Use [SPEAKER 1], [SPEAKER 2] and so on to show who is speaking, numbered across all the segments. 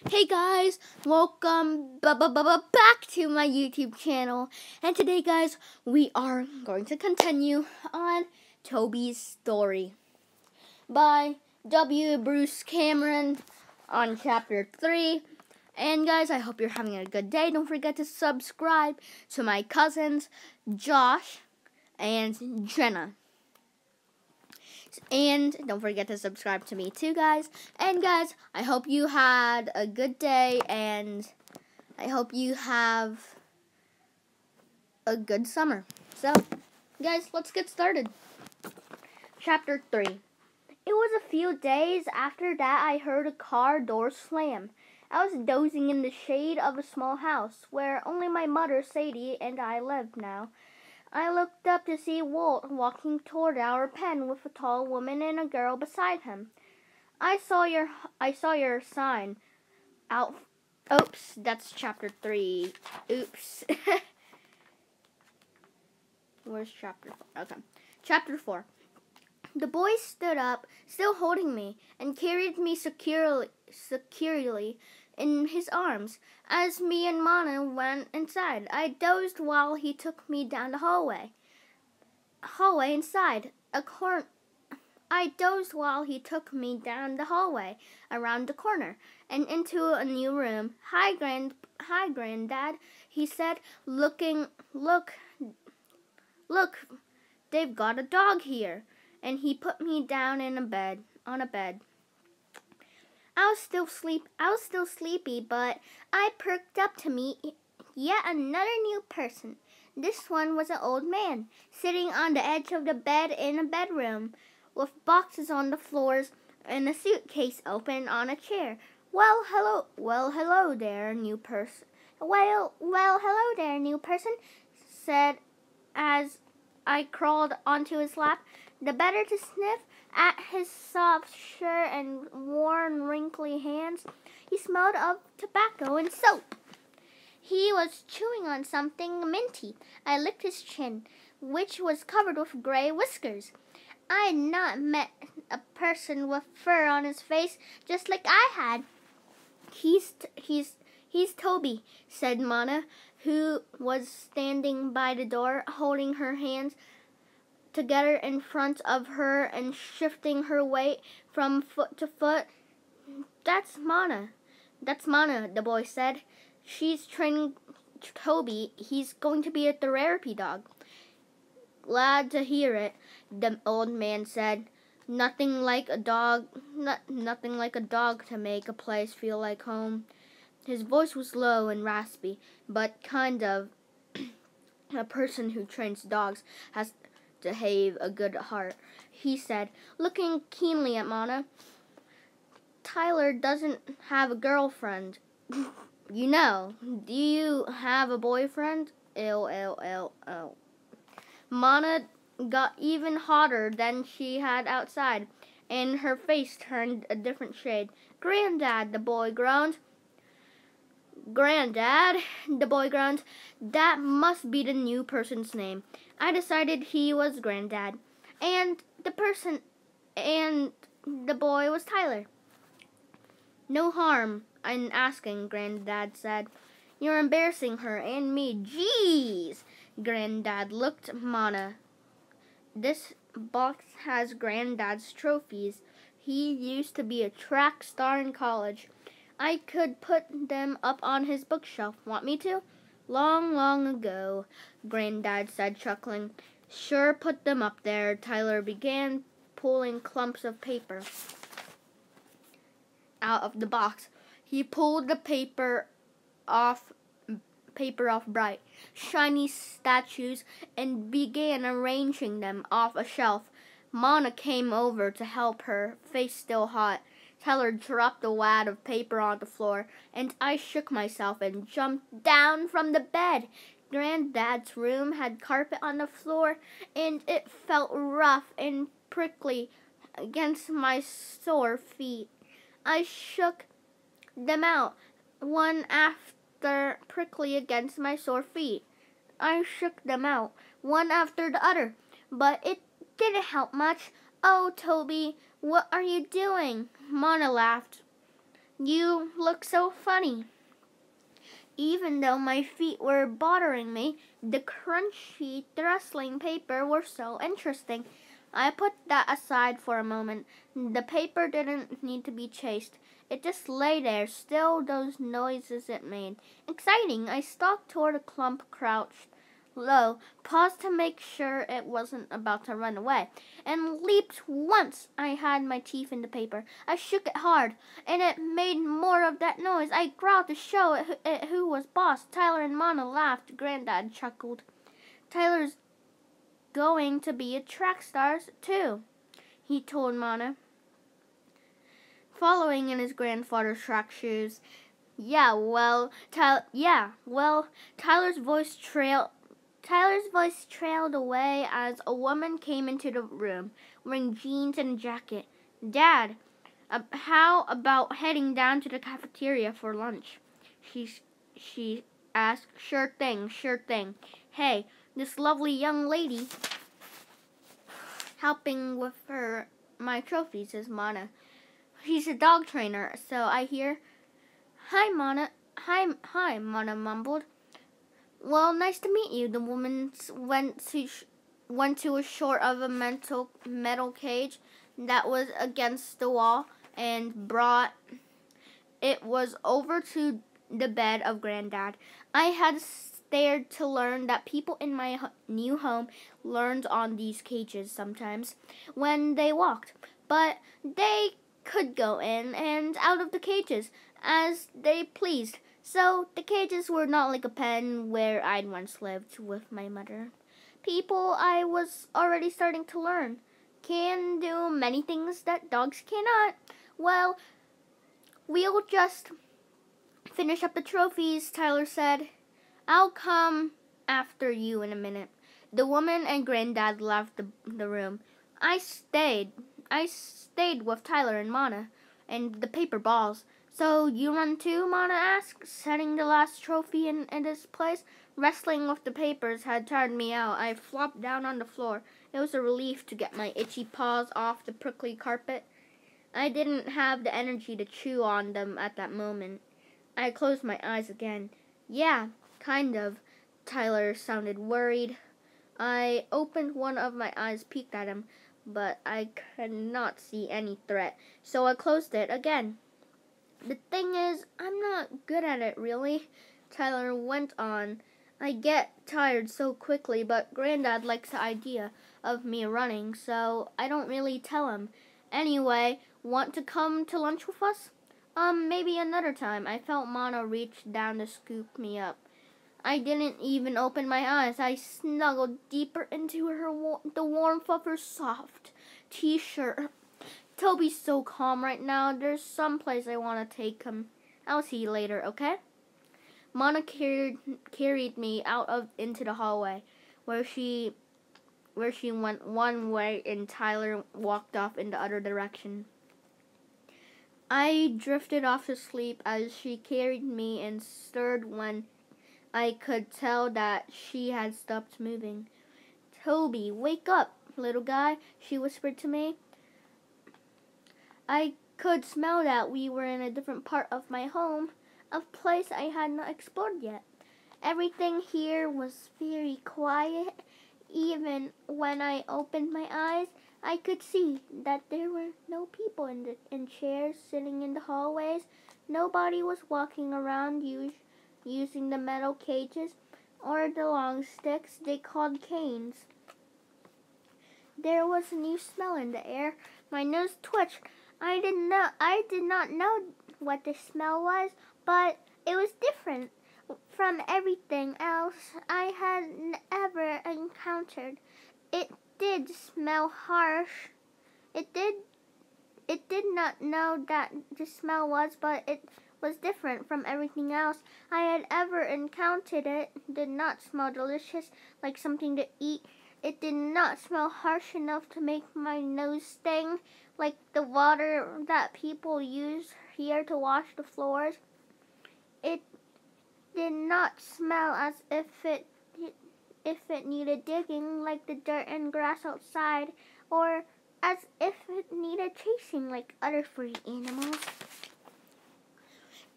[SPEAKER 1] Hey guys, welcome back to my YouTube channel. And today guys, we are going to continue on Toby's story by W. Bruce Cameron on chapter 3. And guys, I hope you're having a good day. Don't forget to subscribe to my cousins, Josh and Jenna. And don't forget to subscribe to me too, guys. And guys, I hope you had a good day, and I hope you have a good summer. So, guys, let's get started. Chapter 3. It was a few days after that I heard a car door slam. I was dozing in the shade of a small house where only my mother, Sadie, and I lived now. I looked up to see Walt walking toward our pen with a tall woman and a girl beside him. I saw your sign out. Oops, that's chapter 3. Oops. Where's chapter 4? Okay. Chapter 4. The boy stood up, still holding me, and carried me securely in his arms. As me and Mana went inside, I dozed while he took me down the hallway. I dozed while he took me down the hallway, around the corner, and into a new room. Hi, Granddad, he said, look, they've got a dog here. And he put me down on a bed. I was still sleepy, but I perked up to meet yet another new person. This one was an old man, sitting on the edge of the bed in a bedroom, with boxes on the floors and a suitcase open on a chair. Well, hello there, new person. Well, hello there, new person, said as I crawled onto his lap, the better to sniff at his soft shirt and worn, wrinkly hands. He smelled of tobacco and soap. He was chewing on something minty. I licked his chin, which was covered with gray whiskers. I had not met a person with fur on his face just like I had. He's Toby, said Mana, who was standing by the door, holding her hands together in front of her and shifting her weight from foot to foot. That's Mana, the boy said. She's training Toby. He's going to be a therapy dog. Glad to hear it, the old man said. Nothing like a dog to make a place feel like home. His voice was low and raspy, but kind of a person who trains dogs has to have a good heart, he said, looking keenly at Mana. Tyler doesn't have a girlfriend. You know. Do you have a boyfriend? L. Mana got even hotter than she had outside, and her face turned a different shade. Granddad, the boy groaned. Granddad, the boy groaned. That must be the new person's name. I decided he was Granddad, and the boy was Tyler. No harm in asking, Granddad said. You're embarrassing her and me. Jeez! Granddad looked at Mana. This box has Granddad's trophies. He used to be a track star in college. I could put them up on his bookshelf. Want me to? Long ago, Granddad said, chuckling. Sure, put them up there. Tyler began pulling clumps of paper out of the box. He pulled the paper off bright, shiny statues and began arranging them off a shelf. Mana came over to help her, face still hot. Tyler dropped a wad of paper on the floor, and I shook myself and jumped down from the bed. Granddad's room had carpet on the floor, and it felt rough and prickly against my sore feet. I shook them out, one after prickly against my sore feet. I shook them out, one after the other, but it didn't help much. Oh, Toby, what are you doing? Mana laughed. You look so funny. Even though my feet were bothering me, the crunchy, rustling paper was so interesting. I put that aside for a moment. The paper didn't need to be chased. It just lay there, still those noises it made. Exciting! I stalked toward a clump, crouched low, paused to make sure it wasn't about to run away, and leaped once. I had my teeth in the paper. I shook it hard, and it made more of that noise. I growled to show it who was boss. Tyler and Mona laughed. Granddad chuckled. Tyler's going to be a track star, too, he told Mona, following in his grandfather's track shoes. Tyler's voice trailed away as a woman came into the room, wearing jeans and a jacket. Dad, how about heading down to the cafeteria for lunch? She asked. Sure thing. Hey, this lovely young lady helping with my trophies is Mona. She's a dog trainer, so I hear. Hi, Mona. Hi, Mona mumbled. Well, nice to meet you. The woman went to a short of a metal cage that was against the wall and brought it was over to the bed of Granddad. I had stared to learn that people in my new home learned on these cages sometimes when they walked, but they could go in and out of the cages as they pleased. So the cages were not like a pen where I'd once lived with my mother. People I was already starting to learn can do many things that dogs cannot. Well, we'll just finish up the trophies, Tyler said. I'll come after you in a minute. The woman and Granddad left the room. I stayed with Tyler and Mona and the paper balls. So you run too? Mona asked, setting the last trophy in its place. Wrestling with the papers had tired me out. I flopped down on the floor. It was a relief to get my itchy paws off the prickly carpet. I didn't have the energy to chew on them at that moment. I closed my eyes again. Yeah, kind of. Tyler sounded worried. I opened one of my eyes, peeked at him, but I could not see any threat, so I closed it again. The thing is, I'm not good at it, really, Tyler went on. I get tired so quickly, but Granddad likes the idea of me running, so I don't really tell him. Anyway, want to come to lunch with us? Maybe another time. I felt Mona reach down to scoop me up. I didn't even open my eyes. I snuggled deeper into the warmth of her soft t-shirt. Toby's so calm right now. There's some place I want to take him. I'll see you later, okay? Mona carried me into the hallway, where she went one way and Tyler walked off in the other direction. I drifted off to sleep as she carried me and stirred when I could tell that she had stopped moving. Toby, wake up, little guy, she whispered to me. I could smell that we were in a different part of my home, a place I had not explored yet. Everything here was very quiet. Even when I opened my eyes, I could see that there were no people in chairs sitting in the hallways. Nobody was walking around using the metal cages or the long sticks they called canes. There was a new smell in the air. My nose twitched. I did not know what the smell was, but it was different from everything else I had ever encountered. It did smell harsh. It did not know that the smell was, but it was different from everything else I had ever encountered. It did not smell delicious, like something to eat. It did not smell harsh enough to make my nose sting, like the water that people use here to wash the floors. It did not smell as if it needed digging, like the dirt and grass outside, or as if it needed chasing like other free animals.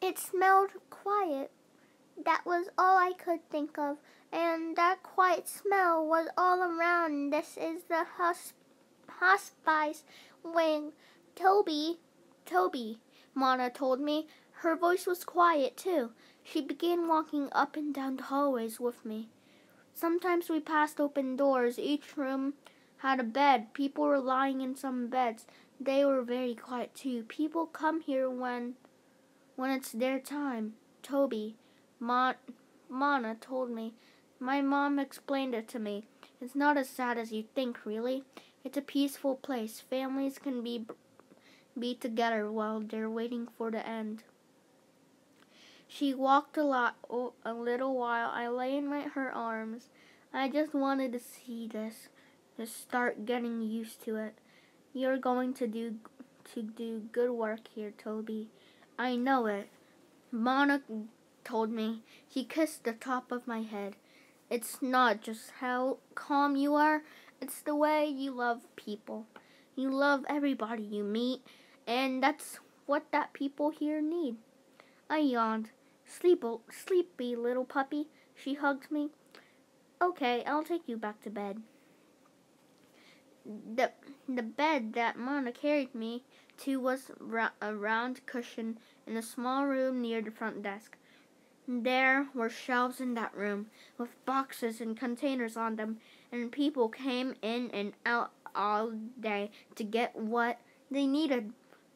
[SPEAKER 1] It smelled quiet. That was all I could think of, and that quiet smell was all around. This is the hospice wing. Toby, Mona told me. Her voice was quiet, too. She began walking up and down the hallways with me. Sometimes we passed open doors. Each room had a bed. People were lying in some beds. They were very quiet, too. People come here when it's their time. Toby, Mona told me. My mom explained it to me. It's not as sad as you think, really. It's a peaceful place. Families can be together while they're waiting for the end. She walked a little while. I lay in her arms. I just wanted to see this, to start getting used to it. You're going to do good work here, Toby. I know it. Mona told me. She kissed the top of my head. It's not just how calm you are, it's the way you love people. You love everybody you meet, and that's what that people here need. I yawned. Sleepy little puppy. She hugged me. Okay, I'll take you back to bed. The bed that Mona carried me to was a round cushion in a small room near the front desk. There were shelves in that room with boxes and containers on them, and people came in and out all day to get what they needed.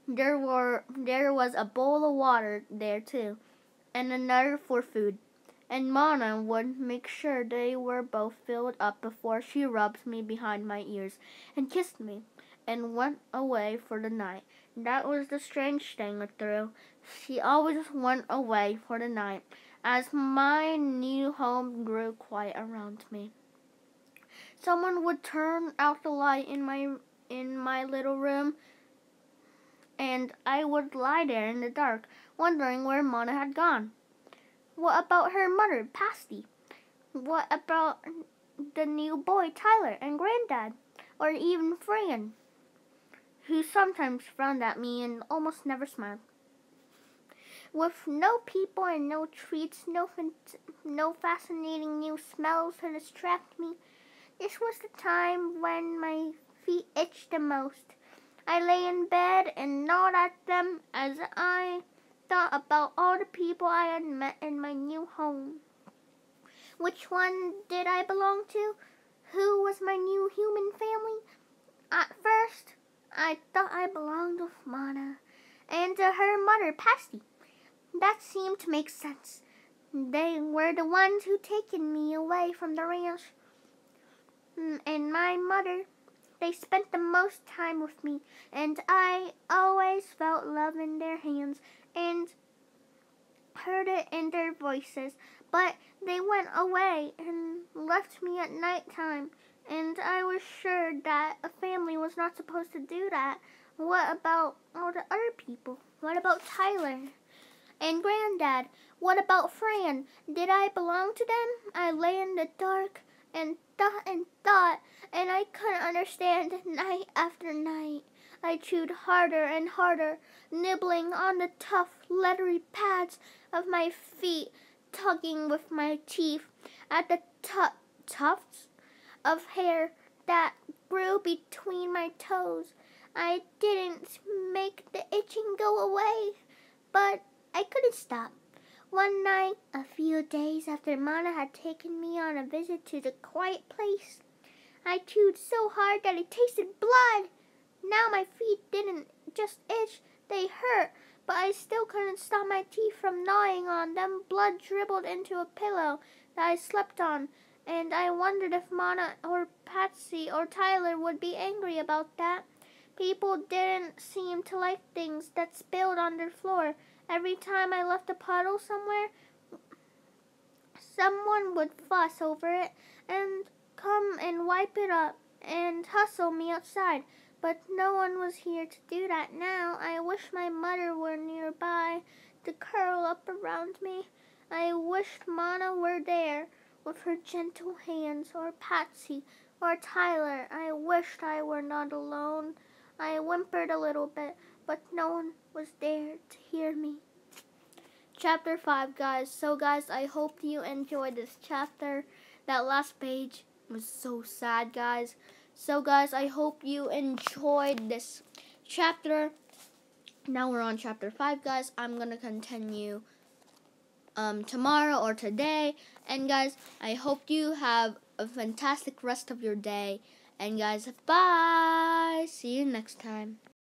[SPEAKER 1] There was a bowl of water there too, and another for food. And Mona would make sure they were both filled up before she rubbed me behind my ears and kissed me and went away for the night. That was the strange thing with her. She always went away for the night as my new home grew quiet around me. Someone would turn out the light in my little room, and I would lie there in the dark, wondering where Mona had gone. What about her mother, Pasty? What about the new boy, Tyler, and Granddad? Or even Fran, who sometimes frowned at me and almost never smiled. With no people and no treats, no fascinating new smells to distract me, this was the time when my feet itched the most. I lay in bed and gnawed at them as I thought about all the people I had met in my new home. Which one did I belong to? Who was my new human family? At first, I thought I belonged with Mona and to her mother, Pasty. That seemed to make sense. They were the ones who taken me away from the ranch. And my mother, they spent the most time with me, and I always felt love in their hands and heard it in their voices. But they went away and left me at night time, and I was sure that a family was not supposed to do that. What about all the other people? What about Tyler and Granddad? What about Fran? Did I belong to them? I lay in the dark and thought, and I couldn't understand night after night. I chewed harder and harder, nibbling on the tough, leathery pads of my feet, tugging with my teeth at the tufts of hair that grew between my toes. I didn't make the itching go away, but I couldn't stop. One night, a few days after Mona had taken me on a visit to the quiet place, I chewed so hard that it tasted blood. Now my feet didn't just itch, they hurt, but I still couldn't stop my teeth from gnawing on them. Blood dribbled into a pillow that I slept on, and I wondered if Mona or Patsy or Tyler would be angry about that. People didn't seem to like things that spilled on their floor. Every time I left a puddle somewhere, someone would fuss over it and come and wipe it up and hustle me outside. But no one was here to do that now. I wish my mother were nearby to curl up around me. I wished Mona were there with her gentle hands, or Patsy, or Tyler. I wished I were not alone. I whimpered a little bit, but no one was there to hear me. chapter 5, guys. So, guys, I hope you enjoyed this chapter. That last page was so sad, guys. So, guys, I hope you enjoyed this chapter. Now we're on chapter 5, guys. I'm going to continue tomorrow or today. And, guys, I hope you have a fantastic rest of your day. And, guys, bye. See you next time.